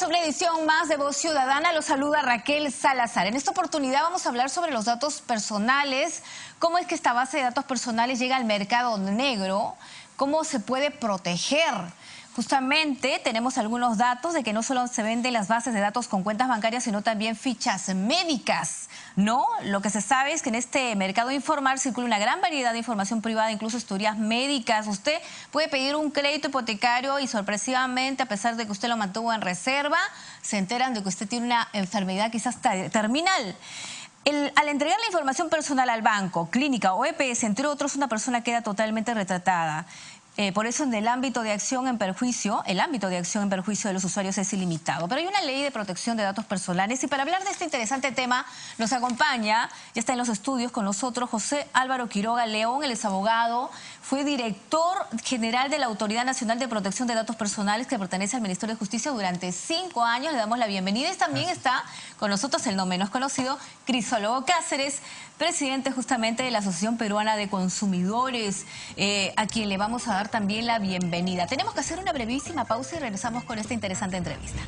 Bienvenidos a una edición más de Voz Ciudadana. Los saluda Raquel Salazar. En esta oportunidad vamos a hablar sobre los datos personales, cómo es que esta base de datos personales llega al mercado negro, cómo se puede proteger. Justamente tenemos algunos datos de que no solo se venden las bases de datos con cuentas bancarias, sino también fichas médicas, ¿no? Lo que se sabe es que en este mercado informal circula una gran variedad de información privada, incluso historias médicas. Usted puede pedir un crédito hipotecario y sorpresivamente, a pesar de que usted lo mantuvo en reserva, se enteran de que usted tiene una enfermedad quizás terminal. Al entregar la información personal al banco, clínica o EPS, entre otros, una persona queda totalmente retratada. Por eso en el ámbito de acción en perjuicio, de los usuarios es ilimitado. Pero hay una ley de protección de datos personales y para hablar de este interesante tema nos acompaña, ya está en los estudios con nosotros, José Álvaro Quiroga León. Él es abogado, fue director general de la Autoridad Nacional de Protección de Datos Personales que pertenece al Ministerio de Justicia durante 5 años. Le damos la bienvenida y también está con nosotros el no menos conocido, Crisólogo Cáceres, presidente justamente de la Asociación Peruana de Consumidores, a quien le vamos a dar también la bienvenida. Tenemos que hacer una brevísima pausa y regresamos con esta interesante entrevista.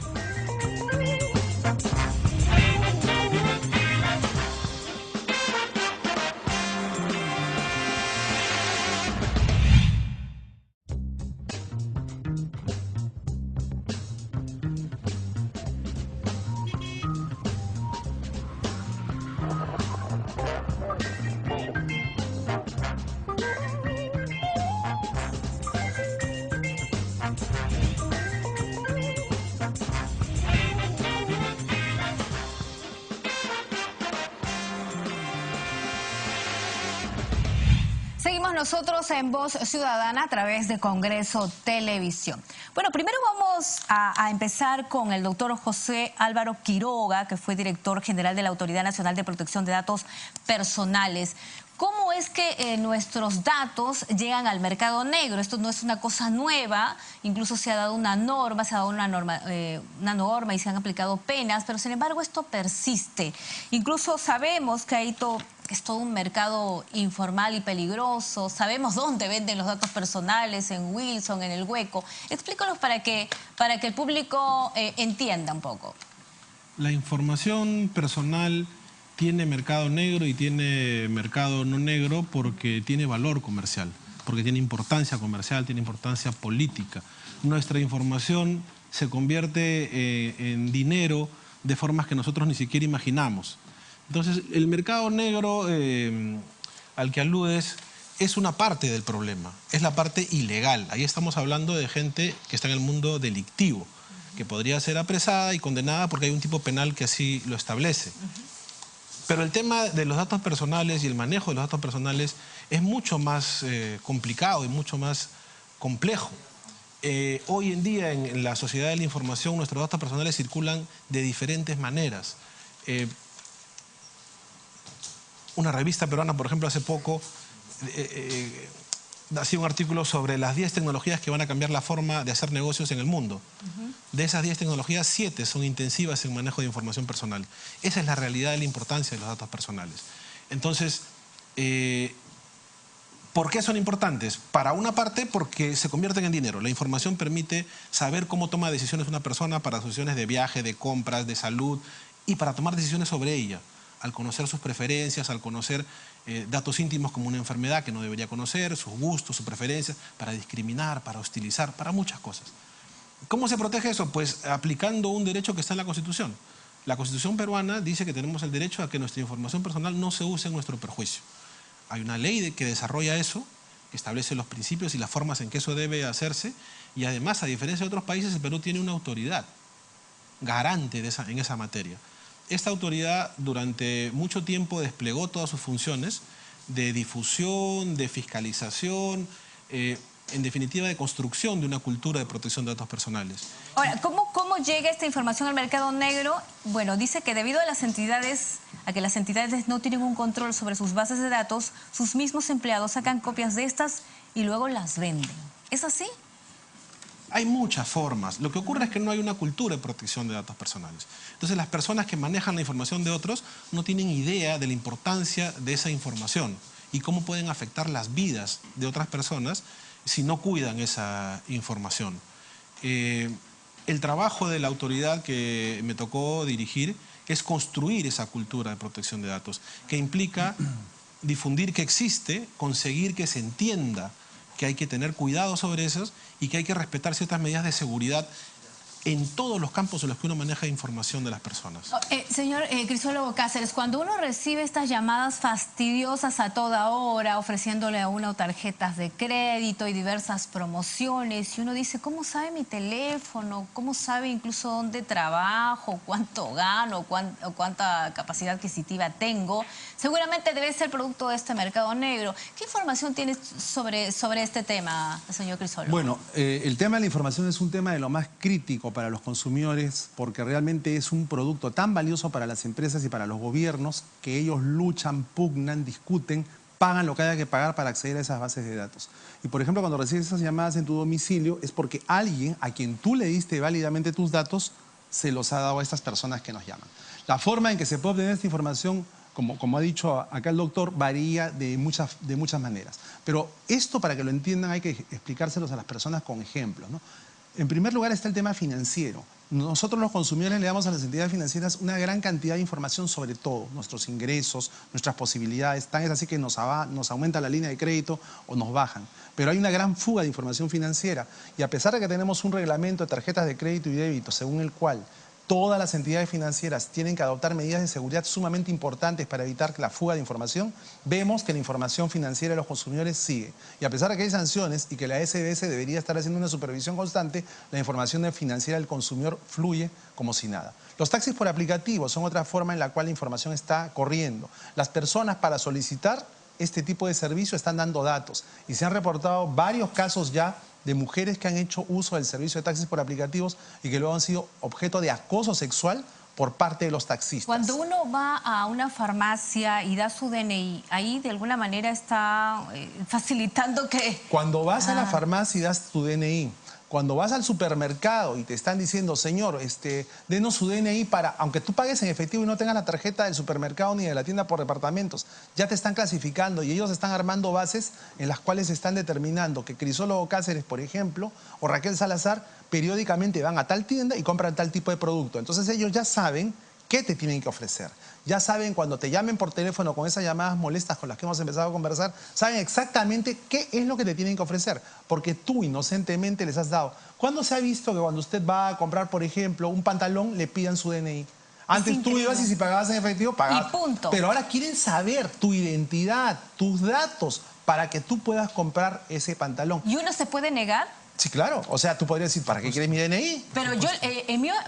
Seguimos nosotros en Voz Ciudadana a través de Congreso Televisión. Bueno, primero vamos a empezar con el doctor José Álvaro Quiroga, que fue director general de la Autoridad Nacional de Protección de Datos Personales. ¿Cómo es que nuestros datos llegan al mercado negro? Esto no es una cosa nueva, incluso se ha dado una norma, y se han aplicado penas, pero sin embargo esto persiste. Incluso sabemos que es todo un mercado informal y peligroso, sabemos dónde venden los datos personales, en Wilson, en El Hueco. Explícanos para que el público entienda un poco. La información personal tiene mercado negro y tiene mercado no negro porque tiene valor comercial, porque tiene importancia comercial, tiene importancia política. Nuestra información se convierte en dinero de formas que nosotros ni siquiera imaginamos. Entonces, el mercado negro al que aludes es una parte del problema, es la parte ilegal. Ahí estamos hablando de gente que está en el mundo delictivo, que podría ser apresada y condenada porque hay un tipo penal que así lo establece. Pero el tema de los datos personales y el manejo de los datos personales es mucho más complicado y mucho más complejo. Hoy en día en la sociedad de la información nuestros datos personales circulan de diferentes maneras. Una revista peruana, por ejemplo, hace poco hacía un artículo sobre las 10 tecnologías que van a cambiar la forma de hacer negocios en el mundo. De esas 10 tecnologías, 7 son intensivas en manejo de información personal. Esa es la realidad de la importancia de los datos personales. Entonces, ¿por qué son importantes? Para una parte, porque se convierten en dinero. La información permite saber cómo toma decisiones una persona para decisiones de viaje, de compras, de salud y para tomar decisiones sobre ella. Al conocer sus preferencias, al conocer datos íntimos como una enfermedad que no debería conocer, sus gustos, sus preferencias, para discriminar, para hostilizar, para muchas cosas. ¿Cómo se protege eso? Pues aplicando un derecho que está en la Constitución. La Constitución peruana dice que tenemos el derecho a que nuestra información personal no se use en nuestro perjuicio. Hay una ley que desarrolla eso, que establece los principios y las formas en que eso debe hacerse, y además, a diferencia de otros países, el Perú tiene una autoridad garante en esa materia. Esta autoridad durante mucho tiempo desplegó todas sus funciones de difusión, de fiscalización, en definitiva de construcción de una cultura de protección de datos personales. Ahora, ¿cómo llega esta información al mercado negro? Bueno, dice que debido a que las entidades no tienen un control sobre sus bases de datos, sus mismos empleados sacan copias de estas y luego las venden. ¿Es así? Hay muchas formas. Lo que ocurre es que no hay una cultura de protección de datos personales. Entonces las personas que manejan la información de otros no tienen idea de la importancia de esa información y cómo pueden afectar las vidas de otras personas si no cuidan esa información. El trabajo de la autoridad que me tocó dirigir es construir esa cultura de protección de datos, que implica difundir que existe, conseguir que se entienda que hay que tener cuidado sobre eso y que hay que respetar ciertas medidas de seguridad en todos los campos en los que uno maneja información de las personas. Señor Crisólogo Cáceres, cuando uno recibe estas llamadas fastidiosas a toda hora, ofreciéndole a uno tarjetas de crédito y diversas promociones, y uno dice, ¿cómo sabe mi teléfono? ¿Cómo sabe incluso dónde trabajo? ¿Cuánto gano? ¿O cuánta capacidad adquisitiva tengo? Seguramente debe ser producto de este mercado negro. ¿Qué información tiene sobre este tema, señor Crisólogo? Bueno, el tema de la información es un tema de lo más crítico para los consumidores, porque realmente es un producto tan valioso para las empresas y para los gobiernos que ellos luchan, pugnan, discuten, pagan lo que haya que pagar para acceder a esas bases de datos. Y por ejemplo, cuando recibes esas llamadas en tu domicilio es porque alguien a quien tú le diste válidamente tus datos se los ha dado a estas personas que nos llaman. La forma en que se puede obtener esta información, como ha dicho acá el doctor, varía de muchas maneras. Pero esto, para que lo entiendan, hay que explicárselos a las personas con ejemplos, ¿no? En primer lugar está el tema financiero. Nosotros los consumidores le damos a las entidades financieras una gran cantidad de información sobre todo, nuestros ingresos, nuestras posibilidades, tan es así que nos aumenta la línea de crédito o nos bajan. Pero hay una gran fuga de información financiera y a pesar de que tenemos un reglamento de tarjetas de crédito y débito según el cual todas las entidades financieras tienen que adoptar medidas de seguridad sumamente importantes para evitar la fuga de información, vemos que la información financiera de los consumidores sigue. Y a pesar de que hay sanciones y que la SBS debería estar haciendo una supervisión constante, la información financiera del consumidor fluye como si nada. Los taxis por aplicativo son otra forma en la cual la información está corriendo. Las personas para solicitar este tipo de servicio están dando datos y se han reportado varios casos ya de mujeres que han hecho uso del servicio de taxis por aplicativos y que luego han sido objeto de acoso sexual por parte de los taxistas. Cuando uno va a una farmacia y da su DNI, ahí de alguna manera está facilitando que... Cuando vas a la farmacia y das tu DNI, cuando vas al supermercado y te están diciendo, señor, denos su DNI para, aunque tú pagues en efectivo y no tengas la tarjeta del supermercado ni de la tienda por departamentos, ya te están clasificando y ellos están armando bases en las cuales están determinando que Crisólogo Cáceres, por ejemplo, o Raquel Salazar, periódicamente van a tal tienda y compran tal tipo de producto. Entonces ellos ya saben qué te tienen que ofrecer. Ya saben, cuando te llamen por teléfono con esas llamadas molestas con las que hemos empezado a conversar, saben exactamente qué es lo que te tienen que ofrecer, porque tú inocentemente les has dado. ¿Cuándo se ha visto que cuando usted va a comprar, por ejemplo, un pantalón, le pidan su DNI? Antes tú ibas y si pagabas en efectivo, pagabas. Y punto. Pero ahora quieren saber tu identidad, tus datos, para que tú puedas comprar ese pantalón. ¿Y uno se puede negar? Sí, claro. O sea, tú podrías decir, ¿para qué quieres mi DNI? Pero yo,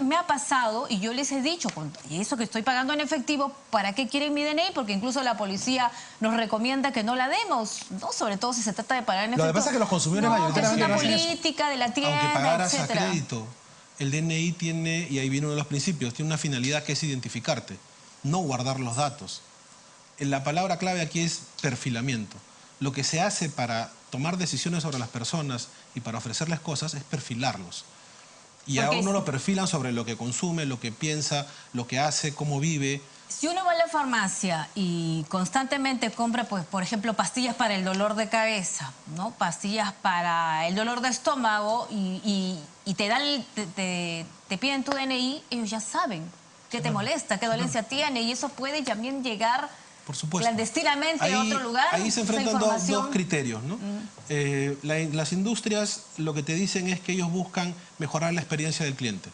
me ha pasado y yo les he dicho, y eso que estoy pagando en efectivo, ¿para qué quieren mi DNI? Porque incluso la policía nos recomienda que no la demos, ¿no? Sobre todo si se trata de pagar en efectivo. Lo que pasa es que los consumidores mayoritariamente es una hacen eso. política de la tienda, aunque pagaras a etcétera. crédito, el DNI tiene, y ahí viene uno de los principios, tiene una finalidad que es identificarte, no guardar los datos. La palabra clave aquí es perfilamiento. Lo que se hace para tomar decisiones sobre las personas y para ofrecerles cosas es perfilarlos. Y a uno lo perfilan sobre lo que consume, lo que piensa, lo que hace, cómo vive. Si uno va a la farmacia y constantemente compra, pues, por ejemplo, pastillas para el dolor de cabeza, ¿no? Pastillas para el dolor de estómago y te dan, te piden tu DNI, ellos ya saben qué te molesta, qué dolencia tiene, y eso puede también llegar... Por supuesto. Clandestinamente a otro lugar. Ahí se enfrentan dos criterios, ¿no? Las industrias lo que te dicen es que ellos buscan mejorar la experiencia del cliente.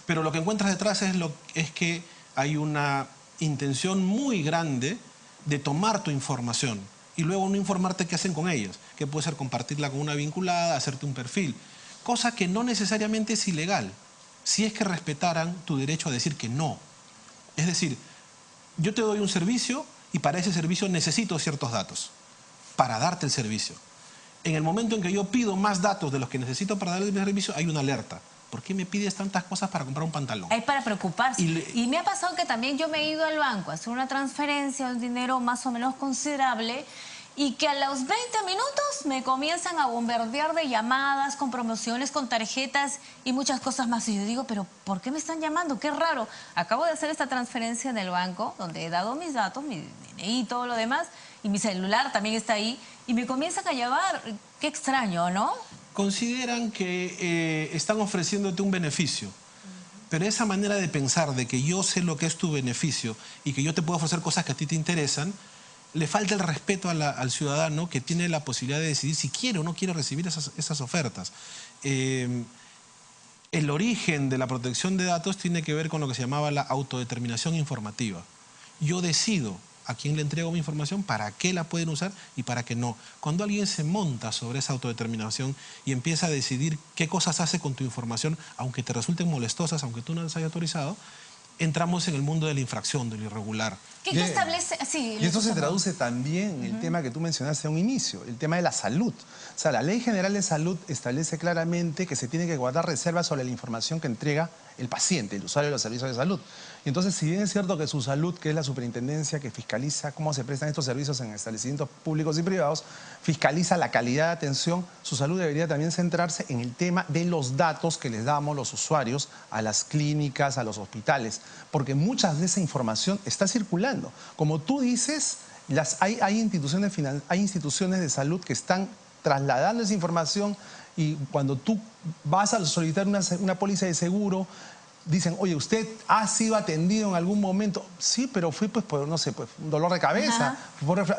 Pero lo que encuentras detrás es que hay una intención muy grande de tomar tu información y luego no informarte qué hacen con ellas, que puede ser compartirla con una vinculada, hacerte un perfil, cosa que no necesariamente es ilegal, si es que respetaran tu derecho a decir que no. Es decir, yo te doy un servicio y para ese servicio necesito ciertos datos para darte el servicio. En el momento en que yo pido más datos de los que necesito para darle mi servicio, hay una alerta. ¿Por qué me pides tantas cosas para comprar un pantalón? Hay para preocuparse. Y me ha pasado que también yo me he ido al banco a hacer una transferencia de un dinero más o menos considerable y que a los 20 minutos me comienzan a bombardear de llamadas, con promociones, con tarjetas y muchas cosas más. Y yo digo, ¿pero por qué me están llamando? Qué raro. Acabo de hacer esta transferencia en el banco, donde he dado mis datos, mi DNI y todo lo demás, y mi celular también está ahí, y me comienzan a llamar. Qué extraño, ¿no? consideran que están ofreciéndote un beneficio. Pero esa manera de pensar de que yo sé lo que es tu beneficio y que yo te puedo ofrecer cosas que a ti te interesan, le falta el respeto al ciudadano que tiene la posibilidad de decidir si quiere o no quiere recibir esas ofertas. El origen de la protección de datos tiene que ver con lo que se llamaba la autodeterminación informativa. Yo decido a quién le entrego mi información, para qué la pueden usar y para qué no. Cuando alguien se monta sobre esa autodeterminación y empieza a decidir qué cosas hace con tu información, aunque te resulten molestosas, aunque tú no las hayas autorizado, entramos en el mundo de la infracción, de lo irregular. ¿Qué establece? Sí, y esto se traduce también en el tema que tú mencionaste a un inicio, el tema de la salud. O sea, la Ley General de Salud establece claramente que se tiene que guardar reservas sobre la información que entrega el paciente, el usuario de los servicios de salud. Y entonces, si bien es cierto que su salud, que es la superintendencia que fiscaliza cómo se prestan estos servicios en establecimientos públicos y privados, fiscaliza la calidad de atención, su salud debería también centrarse en el tema de los datos que les damos los usuarios a las clínicas, a los hospitales, porque mucha de esa información está circulando. Como tú dices, hay instituciones de salud que están trasladando esa información, y cuando tú vas a solicitar una póliza de seguro, dicen, oye, ¿usted ha sido atendido en algún momento? Sí, pero fui pues por, no sé, pues un dolor de cabeza.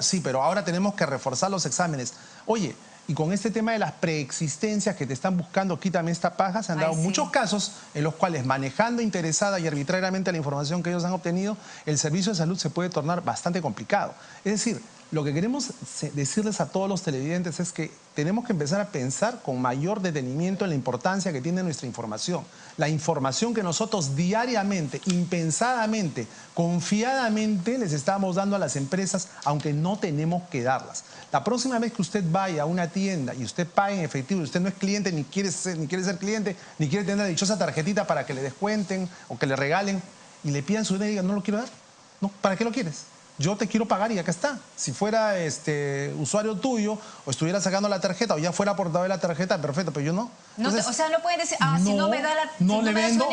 Sí, pero ahora tenemos que reforzar los exámenes. Oye, y con este tema de las preexistencias que te están buscando, quítame esta paja, se han dado muchos casos en los cuales, manejando interesada y arbitrariamente la información que ellos han obtenido, el servicio de salud se puede tornar bastante complicado. Es decir, lo que queremos decirles a todos los televidentes es que tenemos que empezar a pensar con mayor detenimiento en la importancia que tiene nuestra información. La información que nosotros diariamente, impensadamente, confiadamente les estamos dando a las empresas, aunque no tenemos que darlas. La próxima vez que usted vaya a una tienda y usted pague en efectivo y usted no es cliente, ni quiere ser cliente, ni quiere tener la dichosa tarjetita para que le descuenten o que le regalen y le pidan su dinero y digan, no lo quiero dar. No, ¿para qué lo quieres? Yo te quiero pagar y acá está. Si fuera usuario tuyo o estuviera sacando la tarjeta o ya fuera portador de la tarjeta, perfecto, pero yo no. Entonces, o sea, no pueden decir, si no me da la no le vendo,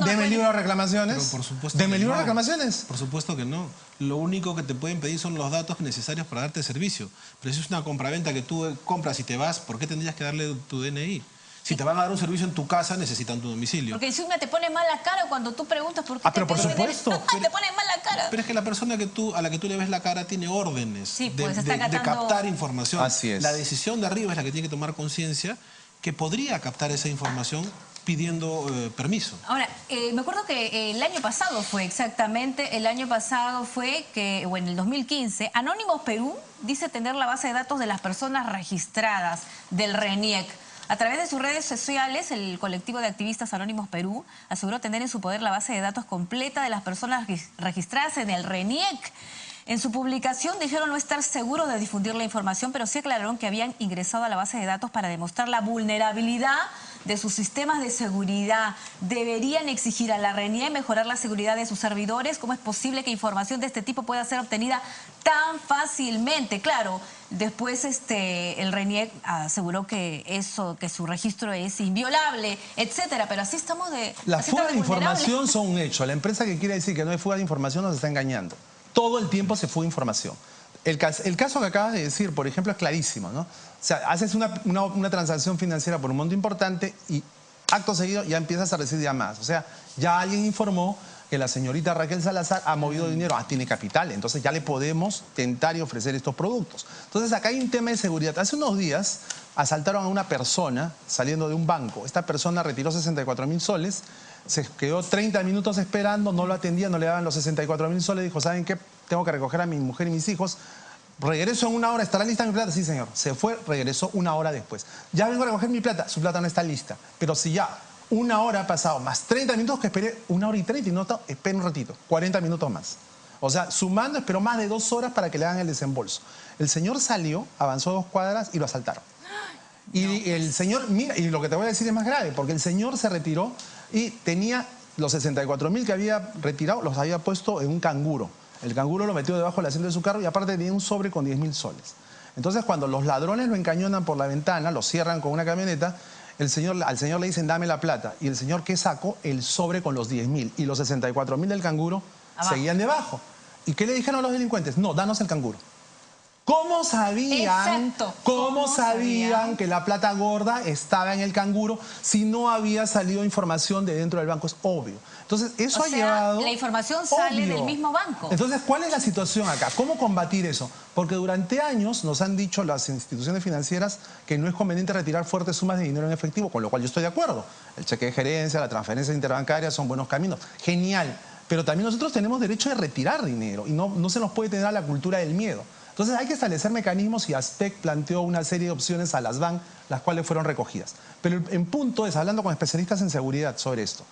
deme libro de reclamaciones. Pero por supuesto deme que libro de no. reclamaciones. Por supuesto que no. Lo único que te pueden pedir son los datos necesarios para darte servicio. Pero si es una compraventa que tú compras y te vas, ¿por qué tendrías que darle tu DNI? Si te van a dar un servicio en tu casa, necesitan tu domicilio. Porque encima te pone mal la cara cuando tú preguntas por qué pero por supuesto. Te pone mal la cara. Pero es que la persona a la que tú le ves la cara tiene órdenes pues, de captar información. Así es. La decisión de arriba es la que tiene que tomar conciencia que podría captar esa información pidiendo permiso. Ahora, me acuerdo que el año pasado fue que, o en el 2015, Anónimos Perú dice tener la base de datos de las personas registradas del RENIEC. A través de sus redes sociales, el colectivo de activistas Anónimos Perú aseguró tener en su poder la base de datos completa de las personas registradas en el RENIEC. En su publicación dijeron no estar seguros de difundir la información, pero sí aclararon que habían ingresado a la base de datos para demostrar la vulnerabilidad de sus sistemas de seguridad. Deberían exigir a la RENIEC mejorar la seguridad de sus servidores. ¿Cómo es posible que información de este tipo pueda ser obtenida tan fácilmente? Claro, después el RENIEC aseguró que su registro es inviolable, etcétera, pero así estamos de... Las fugas de información son un hecho. La empresa que quiere decir que no hay fuga de información nos está engañando. Todo el tiempo se fuga información. El caso que acabas de decir, por ejemplo, es clarísimo, ¿no? O sea, haces una transacción financiera por un monto importante y acto seguido ya empiezas a recibir llamadas. O sea, ya alguien informó que la señorita Raquel Salazar ha movido dinero, tiene capital, entonces ya le podemos tentar y ofrecer estos productos. Entonces acá hay un tema de seguridad. Hace unos días asaltaron a una persona saliendo de un banco. Esta persona retiró 64.000 soles, se quedó 30 minutos esperando, no lo atendía, no le daban los 64.000 soles, dijo, ¿saben qué? Tengo que recoger a mi mujer y mis hijos. Regreso en una hora, ¿estará lista mi plata? Sí, señor. Se fue, regresó una hora después. Ya vengo a recoger mi plata, su plata no está lista. Pero si ya una hora ha pasado, más 30 minutos que esperé, 1 hora y 30 y no está, espera un ratito, 40 minutos más. O sea, sumando, esperó más de 2 horas para que le hagan el desembolso. El señor salió, avanzó 2 cuadras y lo asaltaron. Y el señor, mira, y lo que te voy a decir es más grave, porque el señor se retiró y tenía los 64.000 que había retirado, los había puesto en un canguro. El canguro lo metió debajo del asiento de su carro y aparte tenía un sobre con 10.000 soles. Entonces, cuando los ladrones lo encañonan por la ventana, lo cierran con una camioneta, al señor le dicen, dame la plata. Y el señor, ¿qué sacó? El sobre con los 10.000. Y los 64.000 del canguro seguían debajo. ¿Y qué le dijeron a los delincuentes? No, danos el canguro. ¿Cómo sabían, Exacto. cómo ¿Cómo sabían que la plata gorda estaba en el canguro si no había salido información de dentro del banco? Es obvio. Entonces, eso ha llevado... la información sale Obvio. del mismo banco. Entonces, ¿cuál es la situación acá? ¿Cómo combatir eso? Porque durante años nos han dicho las instituciones financieras que no es conveniente retirar fuertes sumas de dinero en efectivo, con lo cual yo estoy de acuerdo. El cheque de gerencia, la transferencia interbancaria son buenos caminos. Genial. Pero también nosotros tenemos derecho de retirar dinero y no se nos puede tener a la cultura del miedo. Entonces hay que establecer mecanismos y ASPEC planteó una serie de opciones a las BAN, las cuales fueron recogidas. Pero en punto es, hablando con especialistas en seguridad sobre esto,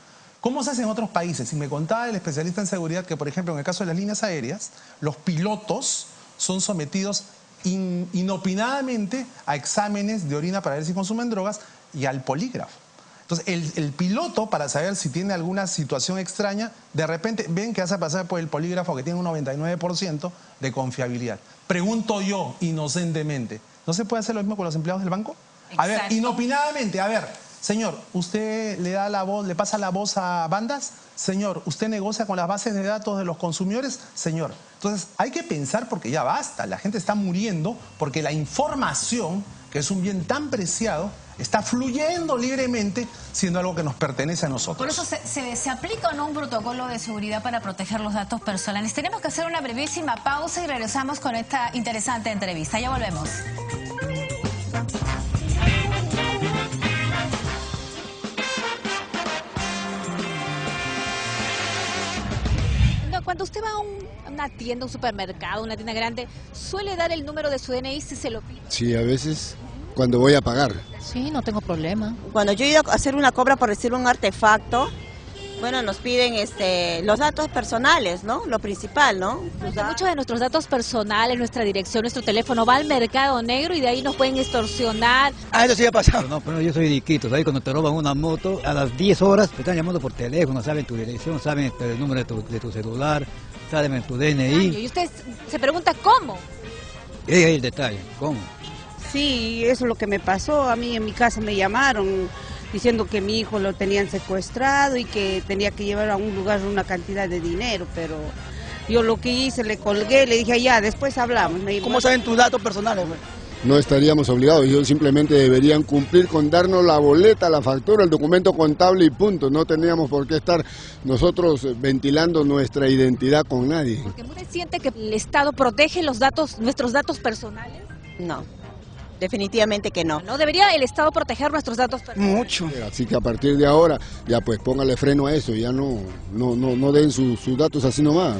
¿cómo se hace en otros países? Y me contaba el especialista en seguridad que, por ejemplo, en el caso de las líneas aéreas, los pilotos son sometidos inopinadamente a exámenes de orina para ver si consumen drogas y al polígrafo. Entonces, el piloto, para saber si tiene alguna situación extraña, de repente ven que hace pasar por el polígrafo que tiene un 99% de confiabilidad. Pregunto yo, inocentemente, ¿no se puede hacer lo mismo con los empleados del banco? Exacto. A ver, inopinadamente, a ver, señor, ¿usted le da la voz, le pasa la voz a bandas? Señor, ¿usted negocia con las bases de datos de los consumidores? Señor. Entonces, hay que pensar porque ya basta, la gente está muriendo porque la información, que es un bien tan preciado, está fluyendo libremente, siendo algo que nos pertenece a nosotros. Por eso se aplica o no un protocolo de seguridad para proteger los datos personales. Tenemos que hacer una brevísima pausa y regresamos con esta interesante entrevista. Ya volvemos. Cuando usted va a una tienda, un supermercado, una tienda grande, ¿suele dar el número de su DNI si se lo pide? Sí, a veces cuando voy a pagar. Sí, no tengo problema. Cuando yo he ido a hacer una compra por recibir un artefacto, bueno, nos piden los datos personales, ¿no? Lo principal, ¿no? Porque muchos de nuestros datos personales, nuestra dirección, nuestro teléfono, va al mercado negro y de ahí nos pueden extorsionar. Ah, eso sí ha pasado. No, pero yo soy diquito, ¿sabes? Cuando te roban una moto, a las 10 horas te están llamando por teléfono, saben tu dirección, saben el número de tu celular, saben tu DNI. Y usted se pregunta cómo. Y ahí hay el detalle, ¿cómo? Sí, eso es lo que me pasó. A mí en mi casa me llamaron diciendo que mi hijo lo tenían secuestrado y que tenía que llevar a un lugar una cantidad de dinero, pero yo lo que hice, le colgué, le dije, ya, después hablamos. ¿Cómo saben tus datos personales, güey? No estaríamos obligados, ellos simplemente deberían cumplir con darnos la boleta, la factura, el documento contable y punto. No teníamos por qué estar nosotros ventilando nuestra identidad con nadie. Porque ¿usted siente que el Estado protege los datos, nuestros datos personales? No, definitivamente que no. ¿No debería el Estado proteger nuestros datos personales? Mucho. Así que a partir de ahora, ya pues póngale freno a eso, ya no den sus datos así nomás.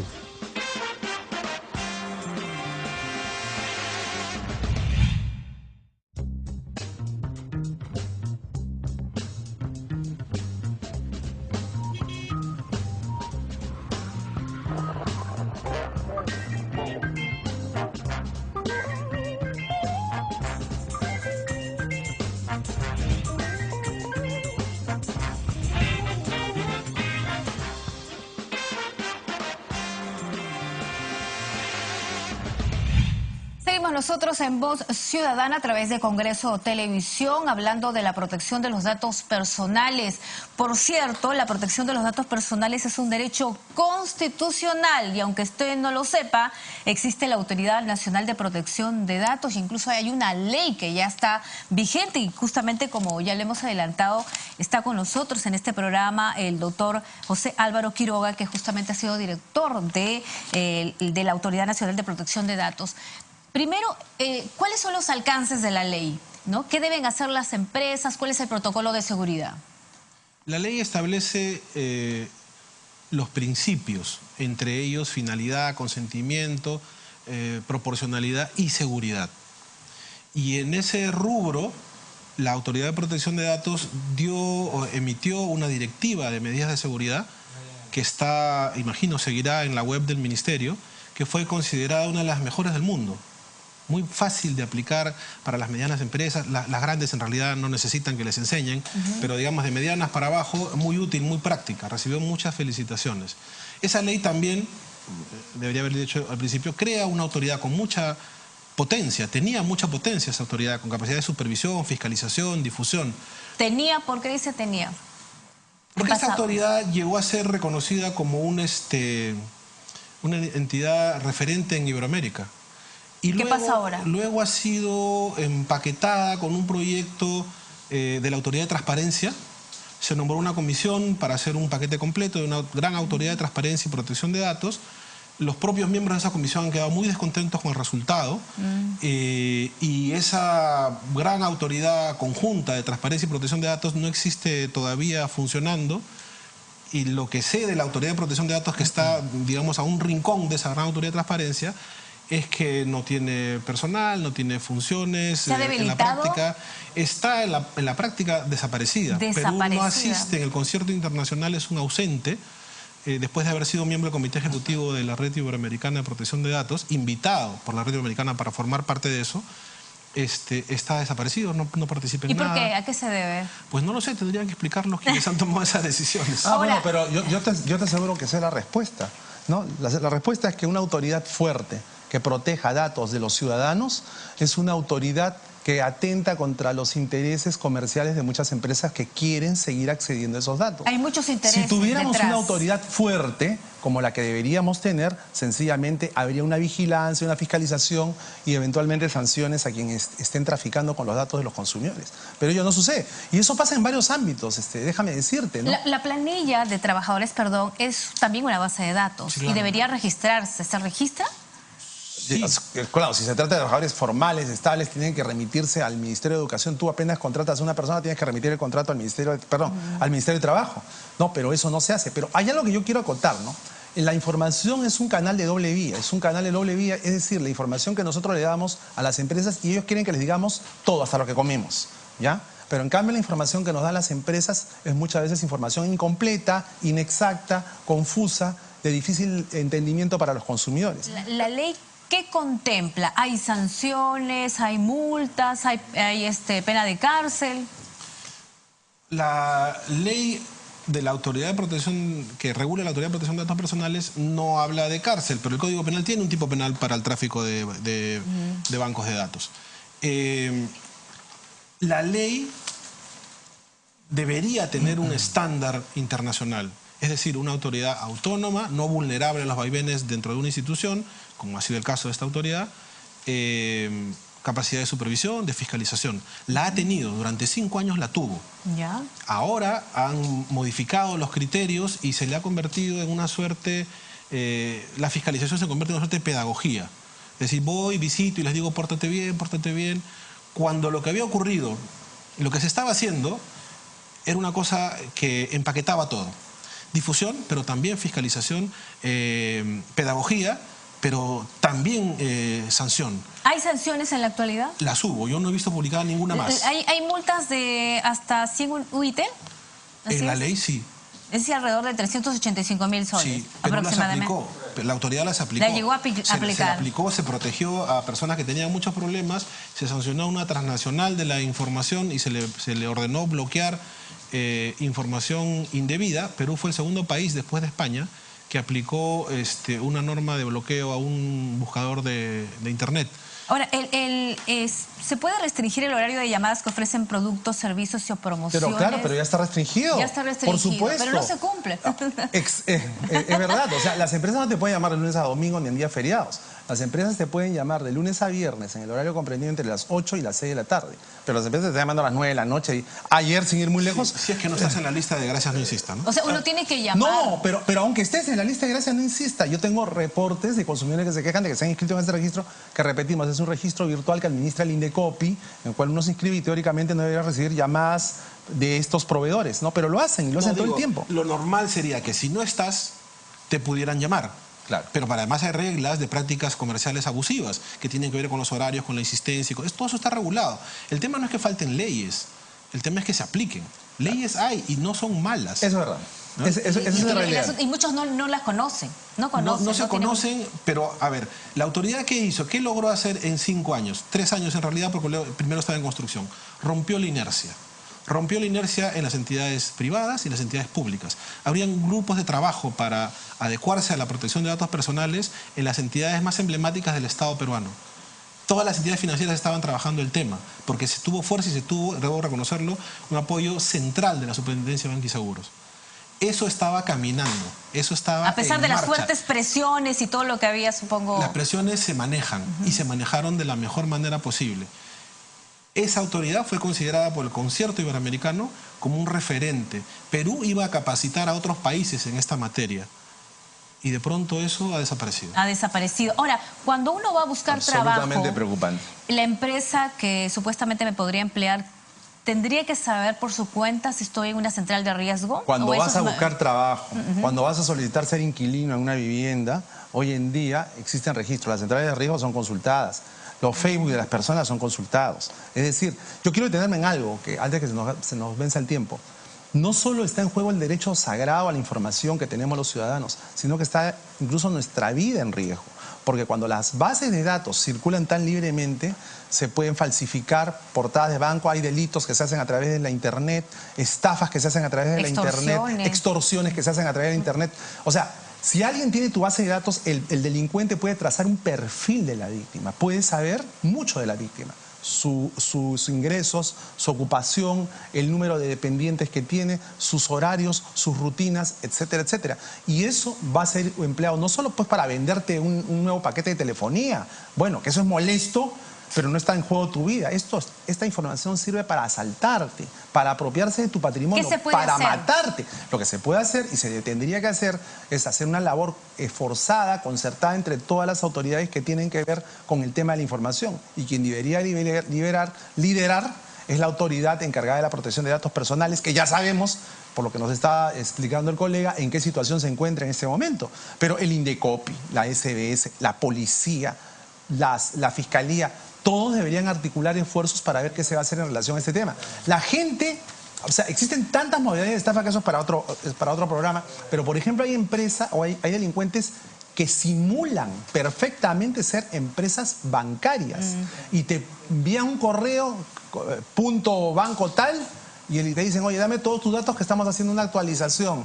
Seguimos nosotros en Voz Ciudadana a través de Congreso Televisión hablando de la protección de los datos personales. Por cierto, la protección de los datos personales es un derecho constitucional y aunque usted no lo sepa, existe la Autoridad Nacional de Protección de Datos e incluso hay una ley que ya está vigente y justamente como ya le hemos adelantado, está con nosotros en este programa el doctor José Álvaro Quiroga, que justamente ha sido director de la Autoridad Nacional de Protección de Datos. Primero, ¿cuáles son los alcances de la ley? ¿No? ¿Qué deben hacer las empresas? ¿Cuál es el protocolo de seguridad? La ley establece los principios, entre ellos finalidad, consentimiento, proporcionalidad y seguridad. Y en ese rubro, la Autoridad de Protección de Datos emitió una directiva de medidas de seguridad que está, imagino, seguirá en la web del Ministerio, que fue considerada una de las mejores del mundo. Muy fácil de aplicar para las medianas empresas, las grandes en realidad no necesitan que les enseñen, pero digamos de medianas para abajo, muy útil, muy práctica, recibió muchas felicitaciones. Esa ley también, debería haber dicho al principio, crea una autoridad con mucha potencia, tenía mucha potencia esa autoridad, con capacidad de supervisión, fiscalización, difusión. ¿Tenía? ¿Por qué dice tenía? Porque esta autoridad llegó a ser reconocida como una entidad referente en Iberoamérica. Y ¿Qué luego, pasa ahora? Luego ha sido empaquetada con un proyecto de la Autoridad de Transparencia. Se nombró una comisión para hacer un paquete completo de una gran Autoridad de Transparencia y Protección de Datos. Los propios miembros de esa comisión han quedado muy descontentos con el resultado y esa gran autoridad conjunta de transparencia y protección de datos no existe todavía funcionando. Y lo que sé de la Autoridad de Protección de Datos, que está, digamos, a un rincón de esa gran autoridad de transparencia, es que no tiene personal, no tiene funciones. ¿Se ha debilitado? Está en la práctica desaparecida. Perú no asiste en el concierto internacional, es un ausente. Después de haber sido miembro del Comité Ejecutivo de la Red Iberoamericana de Protección de Datos, invitado por la Red Iberoamericana para formar parte de eso, está desaparecido, no participa en nada. ¿Y por qué? ¿A qué se debe? Pues no lo sé, tendrían que explicar los quienes han tomado esas decisiones. Bueno, pero yo te aseguro que esa es la respuesta, ¿no? La respuesta es que una autoridad fuerte que proteja datos de los ciudadanos es una autoridad que atenta contra los intereses comerciales de muchas empresas que quieren seguir accediendo a esos datos. Hay muchos intereses Si tuviéramos detrás. una autoridad fuerte, como la que deberíamos tener, sencillamente habría una vigilancia, una fiscalización y eventualmente sanciones a quienes estén traficando con los datos de los consumidores. Pero ello no sucede. Y eso pasa en varios ámbitos, déjame decirte, ¿no? La planilla de trabajadores, es también una base de datos, sí, claro. Y debería registrarse. ¿Se registra? Sí. Claro, si se trata de trabajadores formales, estables, tienen que remitirse al Ministerio de Educación. Tú apenas contratas a una persona, tienes que remitir el contrato al Ministerio de Trabajo. No, pero eso no se hace. Pero hay algo que yo quiero acotar, ¿no? La información es un canal de doble vía, es decir, la información que nosotros le damos a las empresas y ellos quieren que les digamos todo, hasta lo que comimos, ¿ya? Pero en cambio la información que nos dan las empresas es muchas veces información incompleta, inexacta, confusa, de difícil entendimiento para los consumidores. La ley, ¿qué contempla? ¿Hay sanciones, hay multas, hay pena de cárcel? La ley de la Autoridad de Protección, que regula la Autoridad de Protección de Datos Personales, no habla de cárcel, pero el Código Penal tiene un tipo penal para el tráfico de bancos de datos. La ley debería tener un estándar internacional, es decir, una autoridad autónoma, no vulnerable a los vaivenes dentro de una institución, como ha sido el caso de esta autoridad, capacidad de supervisión, de fiscalización. La ha tenido, durante 5 años la tuvo. ¿Ya? Ahora han modificado los criterios y se le ha convertido en una suerte, la fiscalización se convierte en una suerte de pedagogía. Es decir, voy, visito y les digo, pórtate bien, cuando lo que había ocurrido, lo que se estaba haciendo, era una cosa que empaquetaba todo. Difusión, pero también fiscalización, pedagogía, pero también sanción. ¿Hay sanciones en la actualidad? Las hubo, yo no he visto publicada ninguna más. ¿Hay multas de hasta 100 UIT? En la ley sí. Es decir, alrededor de 385.000 soles, sí, pero aproximadamente. Las aplicó. La autoridad las aplicó. La llegó a aplicar. Se aplicó, se protegió a personas que tenían muchos problemas, se sancionó a una transnacional de la información y se le ordenó bloquear información indebida. Perú fue el segundo país después de España que aplicó una norma de bloqueo a un buscador de Internet. Ahora, ¿se puede restringir el horario de llamadas que ofrecen productos, servicios o promociones? Pero claro, pero ya está restringido. Ya está restringido, por supuesto. pero no se cumple. Es verdad, o sea, las empresas no te pueden llamar de lunes a domingo ni en días feriados. Las empresas te pueden llamar de lunes a viernes en el horario comprendido entre las 8 y las 6 de la tarde. Pero las empresas te están llamando a las 9 de la noche. Y ayer, sin ir muy lejos... Si es que no estás en la lista de gracias, no insista, ¿no? O sea, uno tiene que llamar. No, pero aunque estés en la lista de gracias, no insista. Yo tengo reportes de consumidores que se quejan de que se han inscrito en este registro, que repetimos, es un registro virtual que administra el Indecopi, en el cual uno se inscribe y teóricamente no debería recibir llamadas de estos proveedores, ¿no? Pero lo hacen, y lo hacen todo el tiempo. Lo normal sería que si no estás, te pudieran llamar. Claro. Pero además hay reglas de prácticas comerciales abusivas que tienen que ver con los horarios, con la insistencia. Todo eso está regulado. El tema no es que falten leyes, el tema es que se apliquen. Leyes hay y no son malas. Eso es verdad. ¿No? Eso es la realidad. Y muchos no las conocen. No se conocen, pero a ver, la autoridad ¿qué hizo? ¿Qué logró hacer en 5 años? 3 años en realidad, porque primero estaba en construcción. Rompió la inercia. Rompió la inercia en las entidades privadas y las entidades públicas. Habrían grupos de trabajo para adecuarse a la protección de datos personales en las entidades más emblemáticas del Estado peruano. Todas las entidades financieras estaban trabajando el tema, porque se tuvo fuerza y se tuvo, debo reconocerlo, un apoyo central de la Superintendencia de Banca y Seguros. eso estaba caminando, eso estaba a pesar en de las marcha. fuertes presiones y todo lo que había, supongo. Las presiones se manejan y se manejaron de la mejor manera posible. Esa autoridad fue considerada por el Concierto Iberoamericano como un referente. Perú iba a capacitar a otros países en esta materia. Y de pronto eso ha desaparecido. Ha desaparecido. Ahora, cuando uno va a buscar Absolutamente trabajo, preocupante. la empresa que supuestamente me podría emplear, ¿tendría que saber por su cuenta si estoy en una central de riesgo? Cuando ¿O eso vas a es buscar trabajo, cuando vas a solicitar ser inquilino en una vivienda, hoy en día existen registros. Las centrales de riesgo son consultadas. Los Facebook de las personas son consultados. Es decir, yo quiero detenerme en algo, que antes que se nos venza el tiempo. No solo está en juego el derecho sagrado a la información que tenemos los ciudadanos, sino que está incluso nuestra vida en riesgo. Porque cuando las bases de datos circulan tan libremente, se pueden falsificar portadas de banco, hay delitos que se hacen a través de la Internet, estafas que se hacen a través de la Internet, extorsiones que se hacen a través de Internet. O sea, si alguien tiene tu base de datos, el delincuente puede trazar un perfil de la víctima, puede saber mucho de la víctima. Sus ingresos, su ocupación, el número de dependientes que tiene, sus horarios, sus rutinas, etcétera, etcétera. Y eso va a ser empleado no solo pues para venderte un nuevo paquete de telefonía, bueno, que eso es molesto, pero no está en juego tu vida. Esta información sirve para asaltarte, para apropiarse de tu patrimonio, para matarte. Lo que se puede hacer y se tendría que hacer es hacer una labor esforzada, concertada entre todas las autoridades que tienen que ver con el tema de la información. Y quien debería liderar es la autoridad encargada de la protección de datos personales, que ya sabemos, por lo que nos está explicando el colega, en qué situación se encuentra en este momento. Pero el Indecopi, la SBS, la policía, la fiscalía, todos deberían articular esfuerzos para ver qué se va a hacer en relación a este tema. La gente, o sea, existen tantas modalidades de estafa que eso es para otro programa, pero por ejemplo hay empresas o hay delincuentes que simulan perfectamente ser empresas bancarias y te envían un correo, punto banco tal, y te dicen, oye, dame todos tus datos que estamos haciendo una actualización.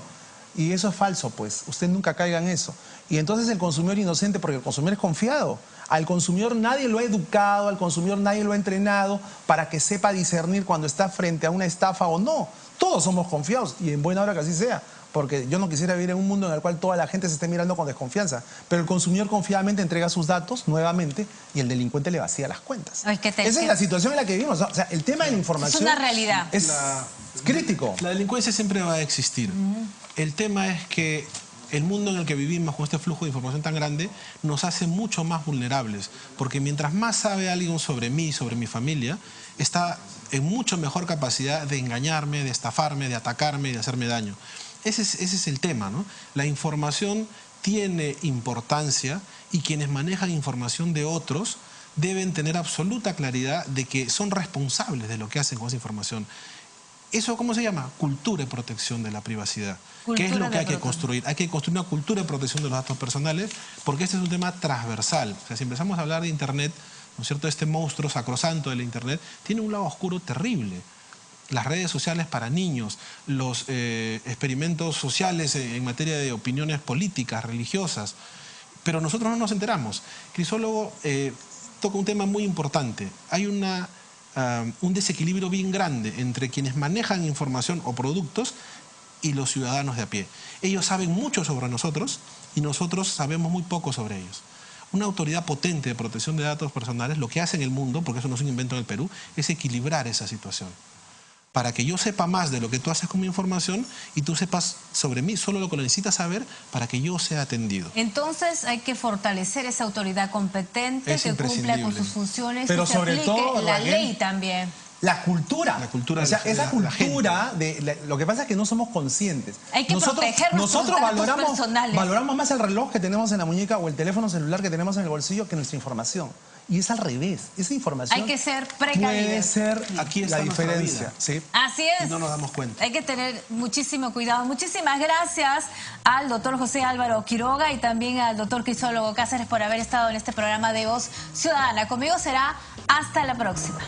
Y eso es falso, pues. Usted nunca caiga en eso. Y entonces el consumidor inocente, porque el consumidor es confiado. Al consumidor nadie lo ha educado, al consumidor nadie lo ha entrenado para que sepa discernir cuando está frente a una estafa o no. Todos somos confiados y en buena hora que así sea. Porque yo no quisiera vivir en un mundo en el cual toda la gente se esté mirando con desconfianza. Pero el consumidor confiadamente entrega sus datos nuevamente y el delincuente le vacía las cuentas. Esa es la situación en la que vivimos. O sea, el tema de la información... Es una realidad. Es crítico. La delincuencia siempre va a existir. El tema es que el mundo en el que vivimos con este flujo de información tan grande nos hace mucho más vulnerables. Porque mientras más sabe alguien sobre mí, sobre mi familia, está en mucho mejor capacidad de engañarme, de estafarme, de atacarme y de hacerme daño. Ese es el tema, ¿no? La información tiene importancia y quienes manejan información de otros deben tener absoluta claridad de que son responsables de lo que hacen con esa información. ¿Eso cómo se llama? Cultura de protección de la privacidad. ¿Qué es lo que hay que construir? Hay que construir una cultura de protección de los datos personales porque este es un tema transversal. O sea, si empezamos a hablar de Internet, ¿no es cierto? Este monstruo sacrosanto de la Internet tiene un lado oscuro terrible. Las redes sociales para niños, los experimentos sociales en materia de opiniones políticas, religiosas. Pero nosotros no nos enteramos. Crisólogo toca un tema muy importante. Hay un desequilibrio bien grande entre quienes manejan información o productos y los ciudadanos de a pie. Ellos saben mucho sobre nosotros y nosotros sabemos muy poco sobre ellos. Una autoridad potente de protección de datos personales, lo que hace en el mundo, porque eso no es un invento en el Perú, es equilibrar esa situación. Para que yo sepa más de lo que tú haces con mi información y tú sepas sobre mí solo lo que necesitas saber para que yo sea atendido. Entonces hay que fortalecer esa autoridad competente que cumpla con sus funciones, pero y que sobre aplique todo, la Raquel, ley también. La cultura. La cultura. O sea, de esa cultura, lo que pasa es que no somos conscientes. Hay que proteger nuestros datos personales. Valoramos más el reloj que tenemos en la muñeca o el teléfono celular que tenemos en el bolsillo que nuestra información. Y es al revés. Esa información hay que ser precavidos. Puede ser aquí está la diferencia. ¿Sí? Así es. Y no nos damos cuenta. Hay que tener muchísimo cuidado. Muchísimas gracias al doctor José Álvaro Quiroga y también al doctor Crisólogo Cáceres por haber estado en este programa de Voz Ciudadana. Conmigo será hasta la próxima.